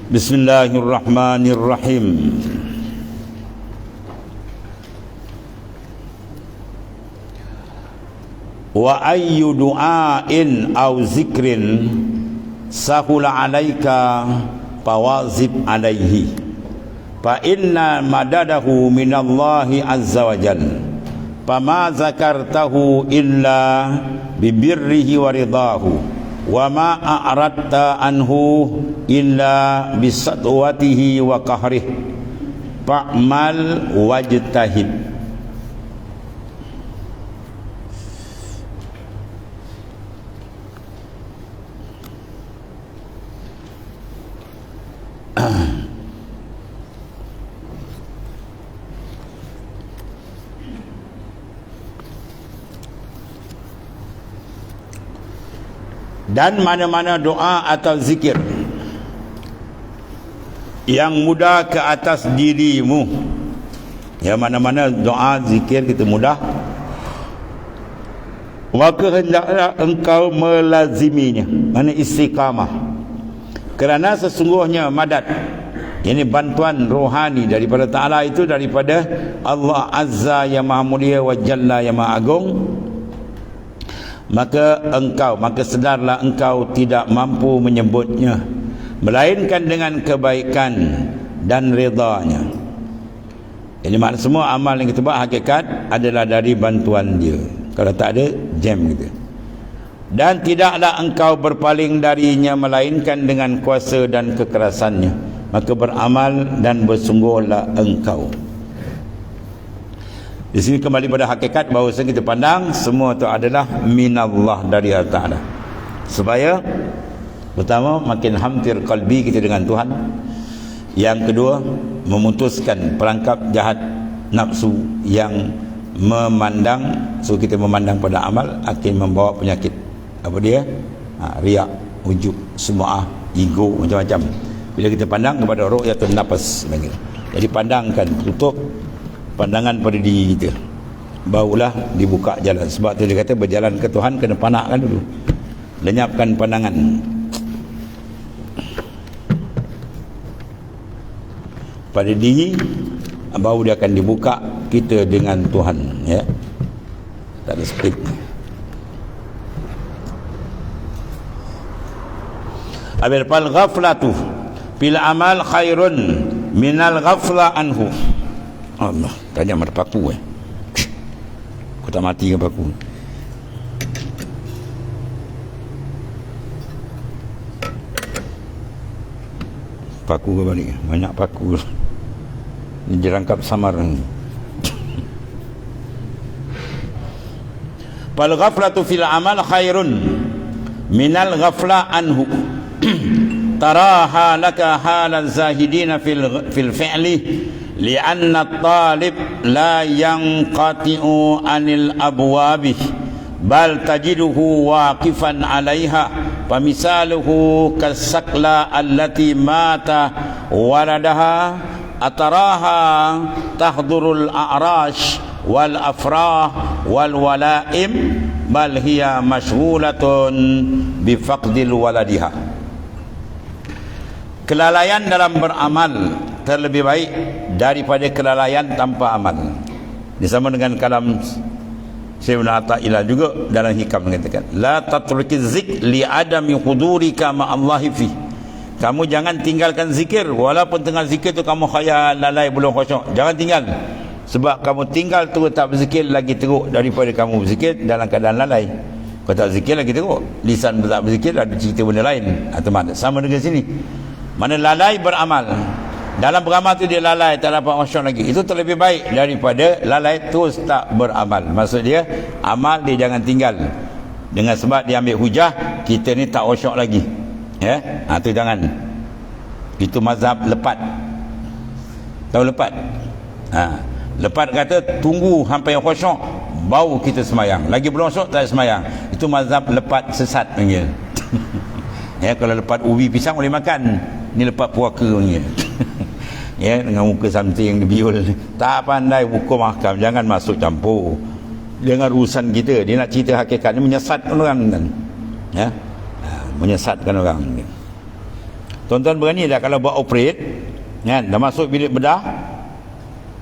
Bismillahirrahmanirrahim. Wa ayyu du'ain aw zikrin sahula alaika fawazib alaihi fa inna madadahu minallahi azza wa jalla fama zakartahu illa bibirrihi wa ridahu wa ma a'radta anhu illa bisadwatihi wa qahrih fa'mal wajtahid. Dan mana-mana doa atau zikir yang mudah ke atas dirimu, ya, mana-mana doa zikir kita mudah, maka hendaklah engkau melaziminya, mana istiqamah, kerana sesungguhnya madad, ini bantuan rohani daripada Ta'ala, itu daripada Allah Azza yang Maha Mulia wa Jalla yang Maha Agung. Maka sedarlah engkau tidak mampu menyebutnya melainkan dengan kebaikan dan ridanya. Ini makna semua amal yang kita buat hakikat adalah dari bantuan dia. Kalau tak ada, jam gitu. Dan tidaklah engkau berpaling darinya melainkan dengan kuasa dan kekerasannya. Maka beramal dan bersungguhlah engkau. Di sini kembali pada hakikat bahawa kita pandang semua itu adalah minallah, dari Allah Ta'ala, supaya pertama makin hampir kalbi kita dengan Tuhan. Yang kedua, memutuskan perangkap jahat nafsu yang memandang, so kita memandang pada amal akan membawa penyakit. Apa dia? Riak, ujub, sum'ah, ego, macam-macam. Bila kita pandang kepada ru'yatun nafas, jadi pandangkan, tutup pandangan pada diri kita, barulah dibuka jalan. Sebab tu dia kata berjalan ke Tuhan kena panakkan dulu, lenyapkan pandangan. Pada diri baru dia akan dibuka kita dengan Tuhan, ya. Tak ada split. Abil fal ghaflatu fil amal khairun minal ghafla anhu. Allah, tanya ada paku aku tak mati ke paku. Paku ke balik, banyak paku ni, jerangkap samar ni. Fal ghaflatu fil amal khairun minal ghafla anhu taraha laka halal zahidina fil fi'li li'anna at-talib la yanqati'u 'anil abwabih bal tajiduhu waqifan 'alayha famisaluhu kasakla allati mata waladaha ataraha tahdurul a'rash wal afrah wal wala'im bal hiya mashghulatun bifaqdil waladiha. Kelalaian dalam beramal terlebih baik daripada kelalaian tanpa amal. Disama dengan kalam Sayyidina Athaillah juga dalam hikam mengatakan, la tatrukiz zik li adami hudurika ma'allahi fi. Kamu jangan tinggalkan zikir walaupun tengah zikir tu kamu khayal, lalai, belum khusyuk. Jangan tinggal. Sebab kamu tinggal tu tak berzikir lagi teruk daripada kamu berzikir dalam keadaan lalai. Kau tak berzikir lagi teruk. Lisan tak berzikir ada cerita benda lain. Atau mana? Sama dengan sini. Mana lalai beramal, dalam beramal tu dia lalai, tak dapat khusyuk lagi, itu terlebih baik daripada lalai terus tak beramal. Maksud dia amal dia jangan tinggal, dengan sebab dia ambil hujah kita ni tak khusyuk lagi, ya. Tu jangan. Itu mazhab lepat. Tahu lepat? Lepat kata tunggu sampai khusyuk baru kita semayang, lagi belum khusyuk tak semayang. Itu mazhab lepat sesat panggil. Ya, kalau lepat ubi pisang boleh makan, ni lepat puaka punya. Ya, dengan muka something biul, tak pandai hukum ahkam, jangan masuk campur dengan urusan kita. Dia nak cerita hakikat ni, menyesatkan orang kan, ya, menyesatkan orang. Tuan-tuan berani dah kalau buat operate kan, dah masuk bilik bedah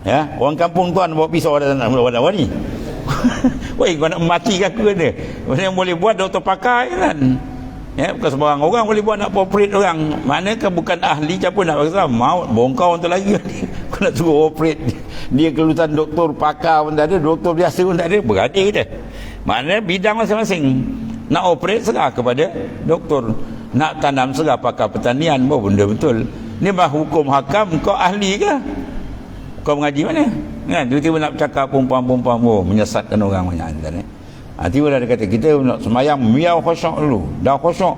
ya, orang kampung tuan bawa pisau dah nak buat apa ni. Woi, kau nak matikan aku ni. Mana yang boleh buat doktor pakai kan. Ya, bukan sembarang orang boleh buat nak operate orang. Maknanya bukan ahli siapa nak paksa, maut bongkau tu lagi. Kau nak suruh operate. Dia kelulusan doktor pakar pun tak ada, doktor biasa pun tak ada, beradik kita. Maknanya bidang masing-masing. Nak operate serah kepada doktor. Nak tanam serah pakar pertanian. Bahawa benda betul. Ni bah hukum hakam, kau ahli ke? Kau mengaji mana? Kan, tiba-tiba nak bercakap perempuan-perempuan, menyesatkan orang banyak. Tiba-tiba dia kata, kita nak semayang biar khusyuk dulu. Dah khusyuk,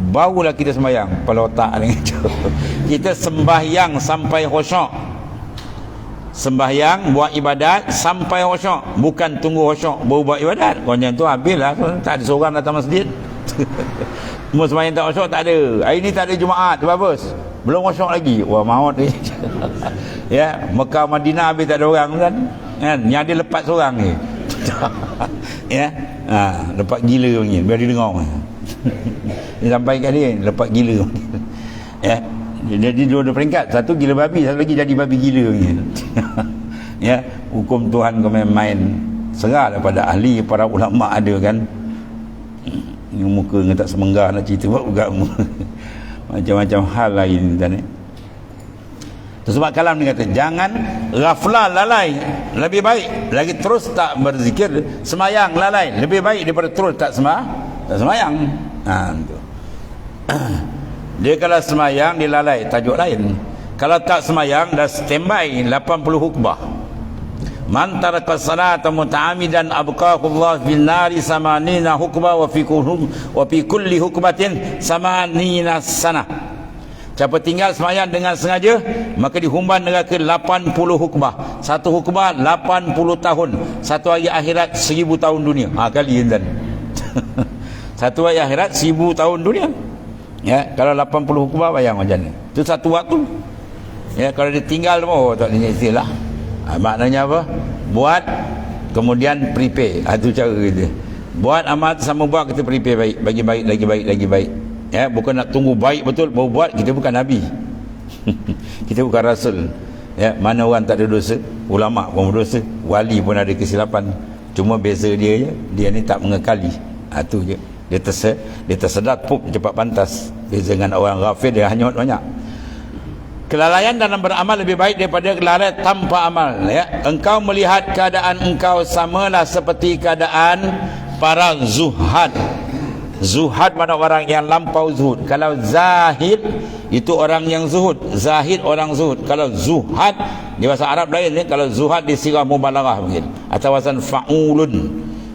barulah kita semayang. Kepala otak dengan itu. Kita sembahyang sampai khusyuk. Sembahyang, buat ibadat sampai khusyuk. Bukan tunggu khusyuk, baru buat ibadat. Kau macam tu habislah. Tak ada seorang datang masjid. Semua sembahyang tak khusyuk, tak ada. Hari ni tak ada Jumaat, bagus. Belum khusyuk lagi. Wah, maut ni. Ya, Mekah Madinah habis tak ada orang kan. Yang ada lepas seorang ni. Ya, lepas gila panggil, biar dia dengar. Dia sampai kat dia lepas gila. Ya, jadi dua peringkat, satu gila babi, satu lagi jadi babi gila panggil. Ya, hukum Tuhan kau main-main. Serah daripada ahli, para ulama ada kan. Yang muka dengan tak semenggah nak cerita buat agama. Macam-macam hal lain tadi. Sebab kalam ni kata jangan ghaflah, lalai, lebih baik lagi terus tak berzikir. Semayang lalai lebih baik daripada terus tak semayang. Tu. Dia kalau semayang dia lalai, tajuk lain. Kalau tak semayang dah standby 80 hukbah. Man taraka salata muta'amidan abqahullah fil nari samanina hukbah wa fi kulli hukbatin samanina sanah. Siapa tinggal semayang dengan sengaja, maka dihumban neraka 80 hukbah. Satu hukbah 80 tahun. Satu hari akhirat 1000 tahun dunia. Kali dan satu hari akhirat 1000 tahun dunia. Ya, kalau 80 hukbah bayang macam ni. Itu satu waktu. Ya, kalau dia tinggal tak ada istilah. Maknanya apa? Buat kemudian prepare. Itu cara kita. Buat amat sama buat, kita prepare baik, bagi baik, lagi baik, lagi baik. Ya, bukan nak tunggu baik betul baru buat. Kita bukan nabi. Kita bukan rasul. Ya, mana orang tak ada dosa, ulama pun berdosa, wali pun ada kesilapan. Cuma beza dia je, dia ni tak mengekali. Itu je. Dia tersedat pup cepat pantas. Beza dengan orang ghafil, dia hanyut banyak. Kelalaian dalam beramal lebih baik daripada kelalaian tanpa amal. Ya, engkau melihat keadaan engkau samalah seperti keadaan para zuhad. Zuhad mana orang yang lampau zuhud. Kalau zahid itu orang yang zuhud, zahid orang zuhud. Kalau zuhad di bahasa Arab lain ni, kalau zuhad di sirah mubalaghah mungkin atau wasan fa'ulun.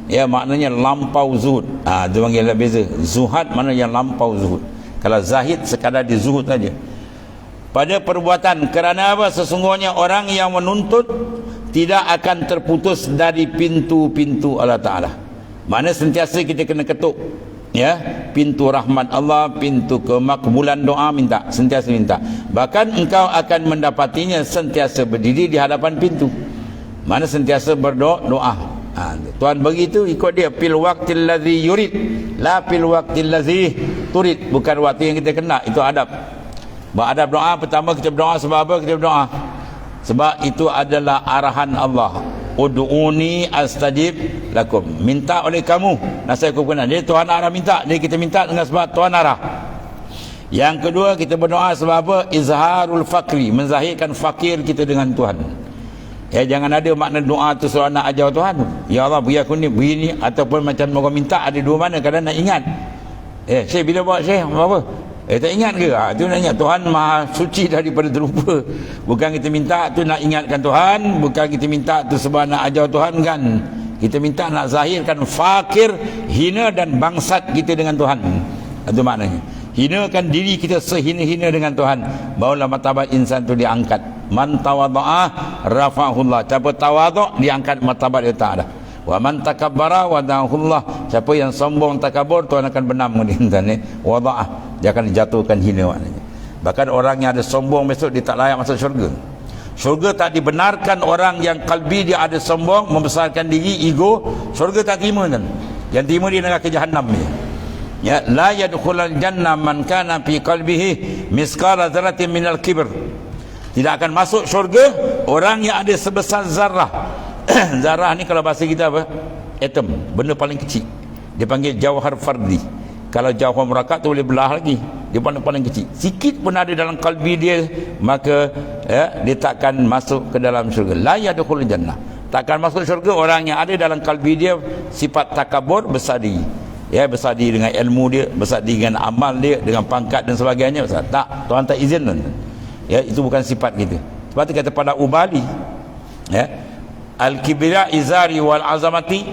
Ya, maknanya lampau zuhud. Dia panggil beza. Zuhad mana yang lampau zuhud. Kalau zahid sekadar di zuhud saja. Pada perbuatan, kerana apa? Sesungguhnya orang yang menuntut tidak akan terputus dari pintu-pintu Allah Ta'ala. Mana sentiasa kita kena ketuk. Ya, pintu rahmat Allah, pintu kemakbulan doa, minta, sentiasa minta. Bahkan engkau akan mendapatinya sentiasa berdiri di hadapan pintu. Mana sentiasa berdoa. Tuhan begitu ikut dia, fil waqtil ladzi yurid, la fil waqtil ladzi turid. Bukan waktu yang kita kena, itu adab. Adab doa pertama kita berdoa sebab apa? Kita berdoa sebab itu adalah arahan Allah. Ud'uni astajib lakum. Minta oleh kamu, nasihat aku kenal. Jadi Tuhan arah minta. Jadi kita minta dengan sebab Tuhan arah. Yang kedua, kita berdoa sebab apa? Izharul fakri, menzahirkan fakir kita dengan Tuhan. Ya, jangan ada makna doa tu seorang nak ajar Tuhan. Ya Allah, beri aku ni, beri ni, ataupun macam orang minta ada dua mana, kadang nak ingat. Syekh bila buat Syekh apa? Tak ingat ke? Itu nak ingat. Tuhan maha suci daripada terlupa. Bukan kita minta tu nak ingatkan Tuhan, bukan kita minta tu sebab nak ajar Tuhan kan. Kita minta nak zahirkan fakir, hina dan bangsat kita dengan Tuhan. Itu maknanya. Hinakan diri kita sehina-hina dengan Tuhan, barulah martabat insan tu diangkat. Man tawadha'a rafa'ahullah. Siapa tawadhu' diangkat martabat dia Ta'ala. Wa man takabbara wada'ahullah. Siapa yang sombong takabur, Tuhan akan benam dengan dia. Wada'ah, dia akan dijatuhkan hina maknanya. Bahkan orang yang ada sombong besok dia tak layak masuk syurga. Syurga tak dibenarkan orang yang kalbi dia ada sombong, membesarkan diri, ego. Syurga tak terima kan. Yang terima dia neraka jahanam dia. Ya, la yadkhulul jannah man kana fi qalbihi misqala dzarratin minal kibr. Tidak akan masuk syurga orang yang ada sebesar zarah. Zarah ni kalau bahasa kita apa? Atom, benda paling kecil. Dia panggil jauhar fardi. Kalau jauhar murakkab tu boleh belah lagi. Dia paling kecil. Sikit pun ada dalam kalbi dia, maka dia takkan masuk ke dalam syurga. La yadkhulul jannah. Takkan masuk syurga orang yang ada dalam kalbi dia sifat takabur, besar diri. Ya, besar diri dengan ilmu dia, besar diri dengan amal dia, dengan pangkat dan sebagainya. Besar. Tak, Tuhan tak izin. Ya, itu bukan sifat kita. Sebab tu kata pada Ubali, ya, al-kibra izari wal azamati,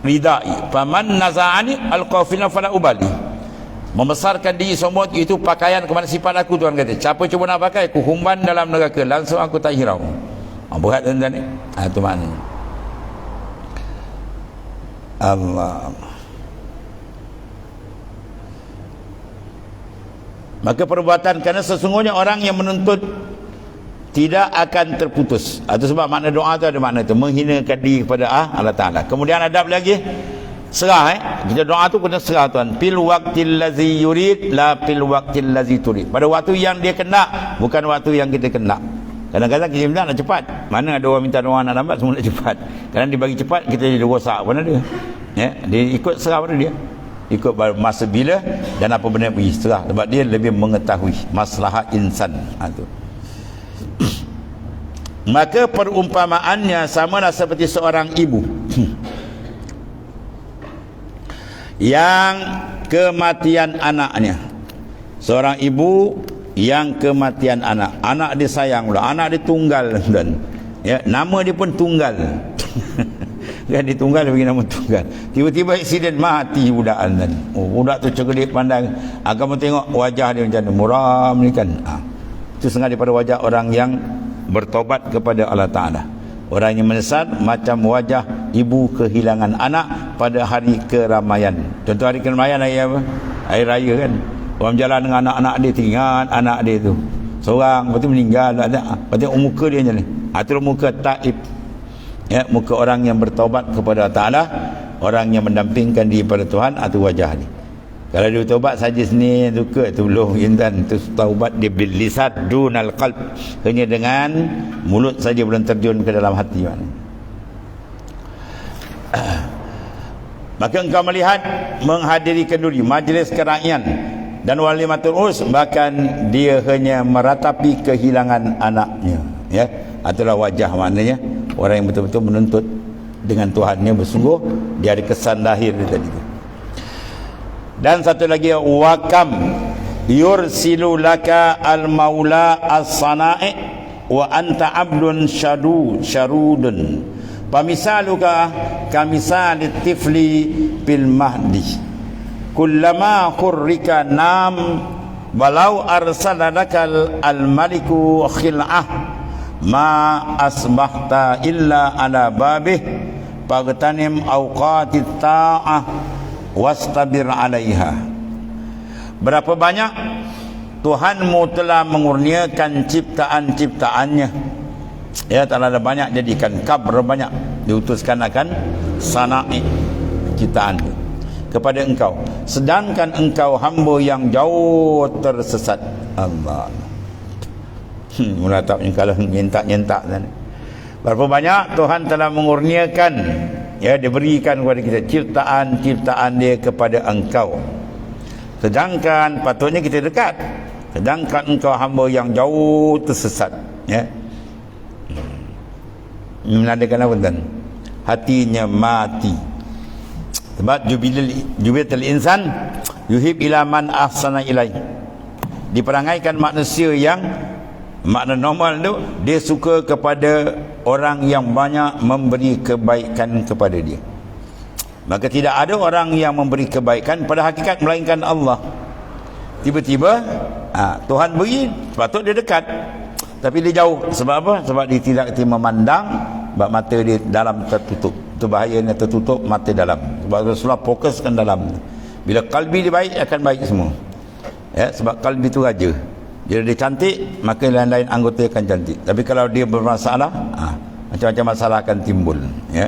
ridai, faman naza'ani al-qafina fala ubali. Membesarkan diri semua itu pakaian kepada sifat aku, Tuhan kata. Siapa cuba nak pakai, aku humban dalam neraka, langsung aku tak hirau. Berat tuan-tuan ni. Itu maknanya. Allah. Maka perbuatan, kerana sesungguhnya orang yang menuntut tidak akan terputus. Itu sebab makna doa tu ada makna tu, menghinakan diri kepada Allah Ta'ala. Kemudian adab lagi, serah. Kita doa tu kena serah, Tuhan. Fil waqtil ladzi yurid, la fil waqtil ladzi turid. Pada waktu yang dia kena, bukan waktu yang kita kena. Kadang-kadang kita minta nak cepat. Mana ada orang minta doa nak lambat, semua nak cepat. Kadang dia bagi cepat, kita jadi rosak pun ada. Ya, dia ikut serah pada dia. Ikut masa bila dan apa benda pergi, serah. Sebab dia lebih mengetahui maslahat insan. Itu. Maka perumpamaannya samalah seperti seorang ibu yang kematian anaknya. Seorang ibu yang kematian anak dia sayang pula, anak dia tunggal, dan ya, nama dia pun tunggal. Kan dia tunggal, dia bagi nama tunggal. Tiba-tiba aksiden, mati budak dan budak tu cerdik pandang. Kamu tengok wajah dia macam mana, muram ni kan. Itu setengah daripada wajah orang yang bertobat kepada Allah Ta'ala. Orang yang menyesal macam wajah ibu kehilangan anak pada hari keramaian. Contoh hari keramaian, hari apa? Hari raya kan. Orang jalan dengan anak-anak dia, teringat anak dia tu seorang, lepas tu meninggal. Lepas tu muka dia macam ni. Itu muka taib, ya, muka orang yang bertaubat kepada Allah Ta'ala, orang yang mendampingkan diri pada Tuhan. Itu wajah ni. Kalau dia taubat saja seni suka tolong intan, tu taubat dia bil lisan dunal qalb, hanya dengan mulut saja, belum terjun ke dalam hati. Maka engkau melihat menghadiri kenduri majlis kerakyatan dan walimatul urs, bahkan dia hanya meratapi kehilangan anaknya. Ya, itulah wajah, maknanya orang yang betul-betul menuntut dengan Tuhannya bersungguh, dia ada kesan lahir dia tadi tu. Dan satu lagi, wakam yursilu laka al-maula as-sana'i wa anta abdun syarudun pamisaluka kamisali tifli bil mahdi kullama khurrika nam walau arsalalaka al-maliku khil'ah ma asbahta illa ala babih pagtanim awqatit ta'ah wastabir alaiha. Berapa banyak Tuhanmu telah mengurniakan ciptaan-ciptaannya, ya, telah ada banyak jadikan kabar, banyak diutuskan akan sana'i, ciptaan kepada engkau, sedangkan engkau hamba yang jauh tersesat. Allah. Menatapnya kalau nyentak-nyentak kan. Berapa banyak Tuhan telah mengurniakan, ya, diberikan kepada kita ciptaan-ciptaan dia kepada engkau, sedangkan patutnya kita dekat, sedangkan engkau hamba yang jauh tersesat. Ya, menandakan apa tuan? Hatinya mati. Sebab jubilatul insan yuhib ila man ahsana ilai. Diperangaikan manusia yang makna normal tu, dia suka kepada orang yang banyak memberi kebaikan kepada dia. Maka tidak ada orang yang memberi kebaikan pada hakikat melainkan Allah. Tiba-tiba Tuhan beri, sepatut dia dekat, tapi dia jauh. Sebab apa? Sebab dia tidak memandang, sebab mata dia dalam tertutup. Itu bahayanya, tertutup mata dalam. Sebab Rasulullah fokuskan dalam. Bila kalbi dia baik, akan baik semua. Ya, sebab kalbi itu raja. Bila dia cantik, maka lain-lain anggota akan cantik. Tapi kalau dia bermasalah, macam-macam masalah akan timbul. Ya.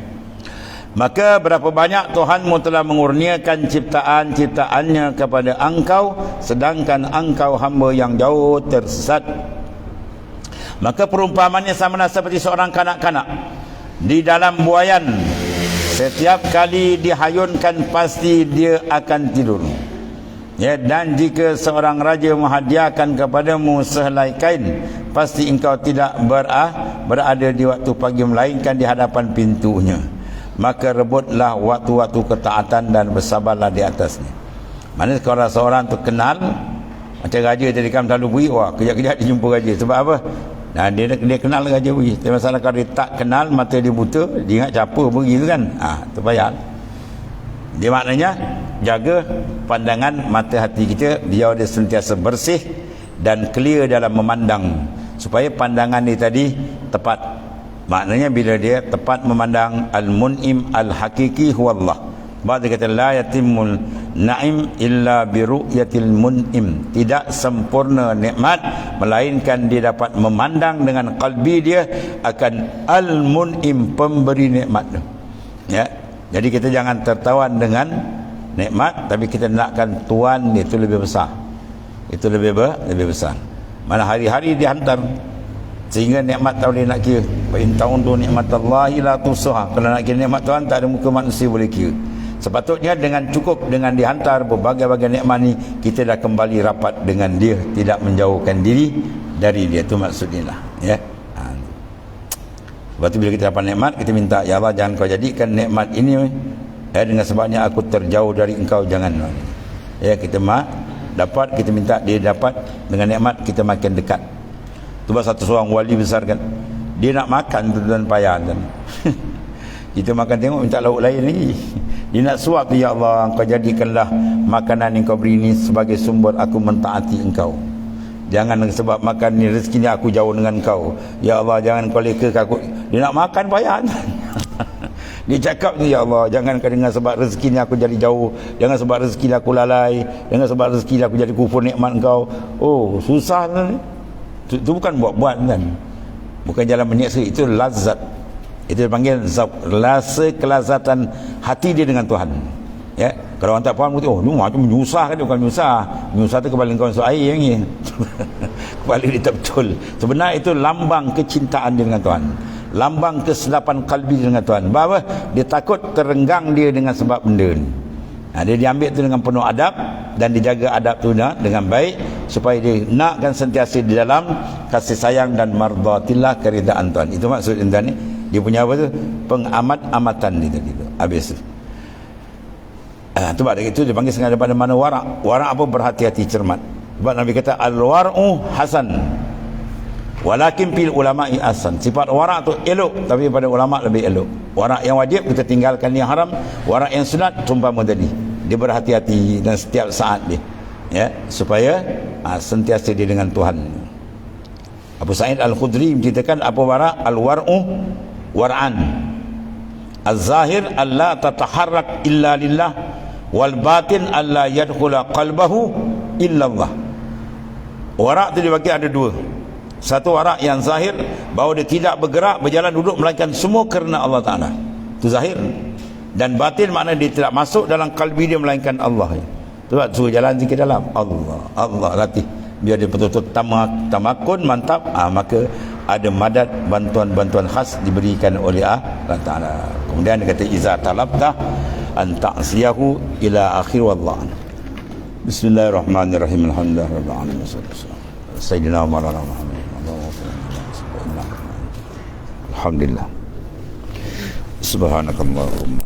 Maka berapa banyak Tuhanmu telah mengurniakan ciptaan-ciptaannya kepada engkau, sedangkan engkau hamba yang jauh tersesat. Maka perumpamannya sama seperti seorang kanak-kanak di dalam buaian. Setiap kali dihayunkan pasti dia akan tidur. Ya, dan jika seorang raja menghadiahkan kepadamu sehelai kain, pasti engkau tidak berada di waktu pagi melainkan di hadapan pintunya. Maka rebutlah waktu-waktu ketaatan dan bersabarlah di atasnya. Maksudnya kalau seorang tu kenal, macam raja tadi kan selalu bui, wah kejap-kejap dia jumpa raja. Sebab apa? Nah, dia kenal raja bui. Tapi masalah kalau dia tak kenal, mata dia buta, dia ingat siapa bui tu kan. Tu payah. Dia maknanya jaga pandangan mata hati kita biar dia sentiasa bersih dan clear dalam memandang, supaya pandangan dia tadi tepat. Maknanya bila dia tepat memandang al-mun'im al-hakiki huwallah. Sebab dia kata la yatimul na'im illa bi ru'yatil mun'im. Tidak sempurna nikmat melainkan dia dapat memandang dengan qalbi dia akan al-mun'im, pemberi nikmat tu. Ya. Jadi kita jangan tertawan dengan nikmat, tapi kita nakkan Tuhan itu lebih besar. Itu lebih besar. Mana hari-hari dihantar sehingga nikmat tak boleh nak kira. Wa in ta'udu nikmatallahi la tuhsuha. Kalau nak kira nikmat Tuhan, tak ada muka manusia boleh kira. Sepatutnya dengan cukup dengan dihantar berbagai-bagai nikmat ni, kita dah kembali rapat dengan dia, tidak menjauhkan diri dari dia. Itu maksudnya lah, ya. Sebab tu bila kita dapat nikmat, kita minta, ya Allah jangan kau jadikan nikmat ini dengan sebabnya aku terjauh dari engkau, jangan. Ya, kita dapat, kita minta dia dapat, dengan nikmat kita makin dekat. Tu satu seorang wali besar kan, dia nak makan tu dan payah kan. Kita makan tengok minta lauk lain lagi. Dia nak suap tu, ya Allah engkau jadikanlah makanan yang kau beri ni sebagai sumber aku mentaati engkau. Jangan sebab makan ni rezeki ni aku jauh dengan kau. Ya Allah jangan kau lekakan aku. Dia nak makan payah. Dia cakap ni, ya Allah jangan kau dengan sebab rezeki ni aku jadi jauh, jangan sebab rezeki ni aku lalai, jangan sebab rezeki ni aku jadi kufur nikmat kau. Oh susah ni. Itu bukan buat-buat kan. Bukan jalan menyeksa, itu lazat. Itu dipanggil rasa kelazatan hati dia dengan Tuhan. Ya, kalau orang tak faham, oh ni macam menyusah kan, bukan menyusah. Menyusah tu kepala kau masuk air yang ni. Kepala dia tak betul. Sebenarnya itu lambang kecintaan dia dengan Tuhan. Lambang kesedapan kalbi dia dengan Tuhan. Sebab apa? Dia takut terenggang dia dengan sebab benda ni. Dia diambil tu dengan penuh adab dan dijaga adab tu dengan baik supaya dia nakkan sentiasa di dalam kasih sayang dan mardatillah, keridaan Tuhan. Itu maksud intan ni. Dia punya apa tu? Pengamat-amatan dia tadi tu. Habis tu. Tu pada itu dipanggil sengaja pada mana warak. Warak apa? Berhati-hati, cermat. Sebab Nabi kata al-war'u hasan walakin fil ulama'i ahsan. Sifat warak tu elok, tapi pada ulama lebih elok. Warak yang wajib kita tinggalkan yang haram, warak yang sunat umpama tadi. Dia berhati-hati dan setiap saat dia, ya, supaya sentiasa dia dengan Tuhan. Abu Sa'id Al-Khudri menceritakan apa warak? Al-war'u war'an. Az-zahir alla tataharrak illa lillah wal batin alla yadkhula qalbahu illa Allah. Warak tu dibagi ada dua. Satu warak yang zahir, bahawa dia tidak bergerak, berjalan, duduk melainkan semua kerana Allah Ta'ala. Itu zahir. Dan batin makna dia tidak masuk dalam kalbi dia melainkan Allah. Sebab suruh jalan zikir dalam Allah latih biar dia betul-betul tamakun, mantap. Maka ada madat, bantuan-bantuan khas diberikan oleh Allah Ta'ala. Kemudian dia kata iza talabta an ta'siyahu ila akhir wallah. Bismillahirrahmanirrahim. Alhamdulillahirabbil alamin. Sayyidina Maulana Muhammad. Alhamdulillah. Subhanakallahumma.